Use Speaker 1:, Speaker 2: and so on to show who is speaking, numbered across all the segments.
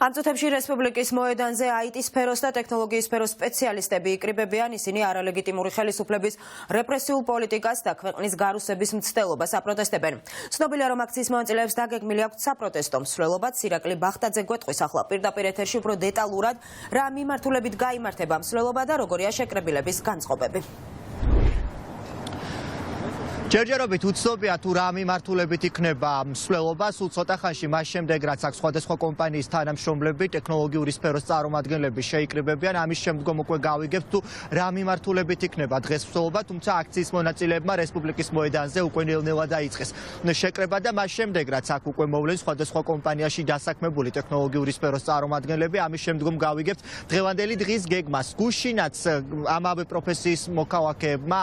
Speaker 1: ამ წუთებში რესპუბლიკის მოედანზე IT სფეროს და ტექნოლოგიის სფეროს სპეციალისტები იკრიბებიან, ისინი არალეგიტიმური ხელისუფლების რეპრესიულ პოლიტიკას და ქვეყნის გარუსების მცდელობას აპროტესტებენ. ცნობილია, რომ აქციის მონაწილეებს დაგეგმილი აქვთ საპროტესტო მსვლელობაც. ირაკლი ბახტაძე გვეტყვის ახლა პირდაპირ ეთერში უფრო დეტალურად რა მიმართულებით გაიმართება მსვლელობა და როგორია შეკრებილების განწყობები.
Speaker 2: ჯერჯერობით უცნობია თუ რა მიმართულებით იქნება მსვლელობა, სულ ცოტა ხანში მას შემდეგ, რაც აქ სხვადასხვა კომპანიის თანამშრომლები, ტექნოლოგიური სფეროს წარმომადგენლები შეიკრიბებიან, ამის შემდგომ უკვე გავიგებთ თუ რა მიმართულებით იქნება დღეს მსვლელობა, თუმცა აქციის მონაწილეებმა რესპუბლიკის მოედანზე უკვე ნელ-ნელა დაიწყეს შეკრება და მას შემდეგ, რაც აქ უკვე მოვლენ სხვადასხვა კომპანიაში დასაქმებული ტექნოლოგიური სფეროს წარმომადგენლები, ამის შემდგომ გავიგებთ დღევანდელი დღის გეგმას. გუშინაც ამავე პროფესიის მოქალაქეებმა,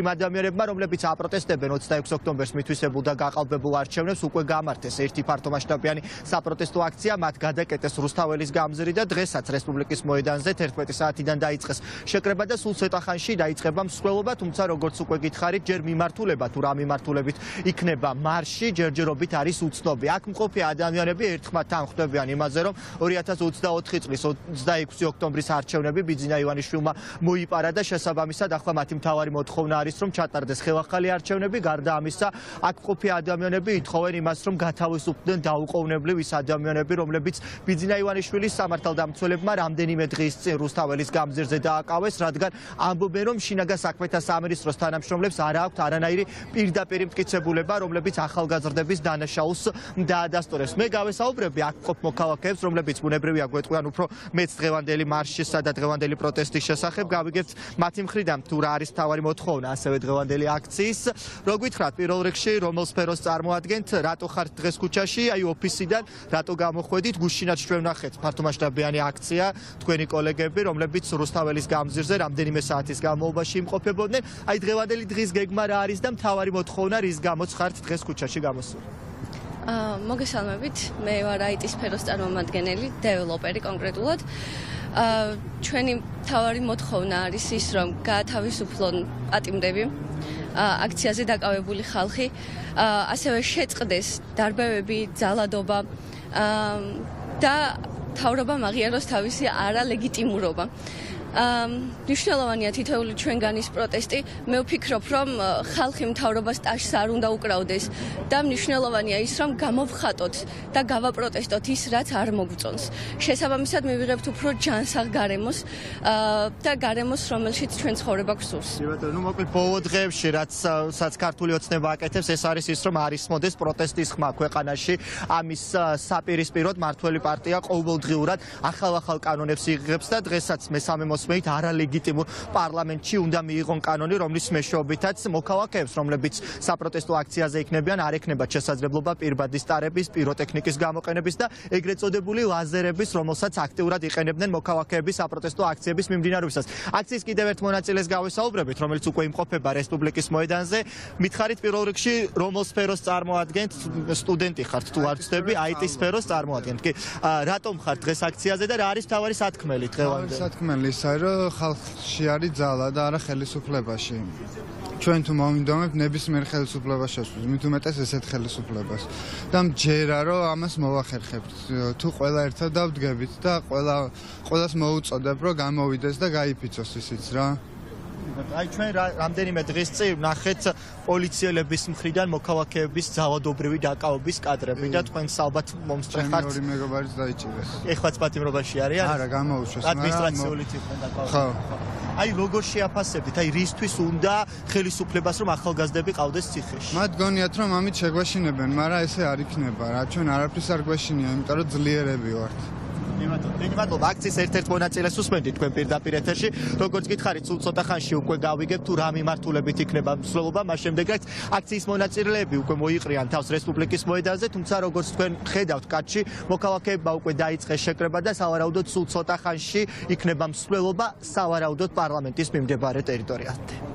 Speaker 2: იმ ადამიანებმა, რომლებიც აპროტესტებენ 26 ოქტომბერს მითვისებულ და გაყალბებულ არჩევნებს, უკვე გამართეს ერთი ფართომასშტაბიანი საპროტესტო აქცია, მათ გადაკეტეს რუსთაველის გამზირი და დღესაც რესპუბლიკის მოედანზე 11 საათიდან დაიწყეს შეკრება და სულ ცოტა ხანში დაიწყება მსვლელობა, თუმცა როგორც უკვე გითხარით, ჯერ მიმართულება თუ რა მიმართულებით იქნება მარში, ჯერჯერობით არის უცნობი. აქ მყოფი ადამიანები ერთხმად თანხმდებიან იმაზე, რომ 2024 წლის 26 ოქტომბრის არჩევნები ბიძინა ივანიშვილმა მოიპარა და შესაბამისად ახლა მათი მთავარი მოთხოვნა არის, რომ ჩატარდეს ახალი არჩევნები. გარდა ამისა, აქ მყოფი ადამიანები ითხოვენ იმას, რომ გათავისუფლდნენ დაუყოვნებლივ ის ადამიანები, რომლებიც ბიძინა ივანიშვილის სამართალდამცველებმა რამდენიმე დღის წინ რუსთაველის გამზირზე დააკავეს, რადგან ამბობენ, რომ შინაგან საქმეთა სამინისტროს თანამშრომლებს არ აქვთ არანაირი პირდაპირ მტკიცებულება, რომლებიც ახალგაზრდების დანაშაულს დაადასტურებს. მე გავესაუბრები აქ მყოფ მოქალაქეებს, რომლებიც ბუნებრივია გვეტყვიან უფრო მეც დღევანდელი მარშისა და დღევანდელი პროტესტის შესახებ, გავიგებთ მათი მხრიდან თუ რა არის მთავარი მოთხოვნა, ასევე დღევანდელი აქციის. რო გითხრათ პირველ რიგში, რომელ სფეროს წარმოადგენთ, რატო ხართ დღეს ქუჩაში, აი ოფისიდან, რატო გამოხვედით, გუშინაც ჩვენ ვნახეთ ფართომასშტაბიანი აქცია, თქვენი კოლეგები, რომლებიც რუსთაველის გამზირზე რამდენიმე საათის განმავლობაში იმყოფებოდნენ. აი დღევანდელი დღის გეგმა რა არის და მთავარი მოთხოვნა, რის გამოც ხართ დღეს ქუჩაში გამოსული?
Speaker 3: მოგესალმებით, მე ვარ IT სფეროს წარმომადგენელი, დეველოპერი კონკრეტულად. ჩვენი მთავარი მოთხოვნა არის ის, რომ გაათავისუფლონ პატიმრები, აქციაზე დაკავებული ხალხი, ასევე შეწყდეს დარბევები, ძალადობა და მთავრობამ აღიაროს თავისი არალეგიტიმურობა. მნიშვნელოვანია თითოეული ჩვენგანის პროტესტი. მე ვფიქრობ, რომ ხალხი მთავრობას ტაშს არ უნდა უკრავდეს და მნიშვნელოვანია ის, რომ გამოვხატოთ და გავაპროტესტოთ ის, რაც არ მოგწონს. შესაბამისად მივიღებთ უფრო ჯანსაღ გარემოს და გარემოს, რომელშიც ჩვენ ცხოვრება გვსურს.
Speaker 2: ნუ მოკლედ ბოლო დღეებში, რაც ქართული ოცნება აკეთებს, ეს არის ის, რომ არ ისმოდეს პროტესტის ხმა ქვეყანაში. ამის საპირისპიროდ მართველი პარტია ყოველდღიურად ახალ კანონებს იღებს და დღესაც მესამე მოსმენით არალეგიტიმურ პარლამენტში უნდა მიიღონ კანონი, რომლის მეშვეობითაც მოქალაქეებს, რომლებიც საპროტესტო აქციაზე იქნებიან, არ ექნებათ შესაძლებლობა პირბადის ტარების, პიროტექნიკის გამოყენების და ეგრეთ წოდებული ლაზერების, რომელსაც აქტიურად იყენებდნენ მოქალაქეები საპროტესტო აქციების მიმდინარეობისას. აქციის კიდევ ერთ მონაწილეს გავესაუბრებით, რომელიც უკვე იმყოფება რესპუბლიკის მოედანზე. მითხარით პირველ რიგში, რომელ სფეროს წარმოადგენთ, სტუდენტი ხართ თუ არ ვცდები, IT სფეროს წარმოადგენთ. კი, რატომ ხართ დღეს აქციაზე და რა არის მთავარი სათქმელი დღევანდელი?
Speaker 4: სათქმელი ისაა, რომ ხალხში არის ძალა და არა ხელისუფლებაში. ჩვენ თუ მოვინდომებთ ნებისმიერ ხელისუფლებას შესვლის, მით უმეტეს ესეთ ხელისუფლებას. და მჯერა, რომ ამას მოვახერხებთ. თუ ყველა ერთად დავდგებით და ყველას მოუწოდებ, რომ გამოვიდეს და გაიფიცოს ისიც რა.
Speaker 2: აი ჩვენ რამდენიმე დღის წინ ვნახეთ პოლიციელების მხრიდან მოქალაქეების ძალადობრივი დაკავების კადრები და თქვენ ალბათ მომსწრეხართ.
Speaker 4: ორი მეგობარიც დაიჭირეს.
Speaker 2: ეხლაც პატიმრობაში არიან?
Speaker 4: არა, გამოუშვეს,
Speaker 2: ადმინისტრაციული თითქმის დაკავება. ხო. აი როგორ შეაფასებთ? აი რისთვის უნდა ხელისუფლებას, რომ ახალგაზრდები ყავდეს ციხეში?
Speaker 4: მათ გონიათ, რომ ამით შეგვეშინებენ, მაგრამ ესე არ იქნება რა. ჩვენ არაფრის არ გვეშინია, იმიტომ რომ ძლიერები ვართ.
Speaker 2: მადლობა. აქციის ერთ-ერთ მონაწილეს უსმენთ თქვენ პირდაპირ ეთერში. როგორც გითხარით, სულ ცოტა ხანში უკვე გავიგებთ თუ რა მიმართულებით იქნება მსვლელობა, მას შემდეგ რაც აქციის მონაწილეები უკვე მოიყრიან თავს რესპუბლიკის მოედანზე, თუმცა როგორც თქვენ ხედავთ კადრში, მოქალაქეებმა უკვე დაიწყეს შეკრება და სავარაუდოდ სულ ცოტა ხანში იქნება მსვლელობა სავარაუდოდ პარლამენტის მიმდებარე ტერიტორიაზე.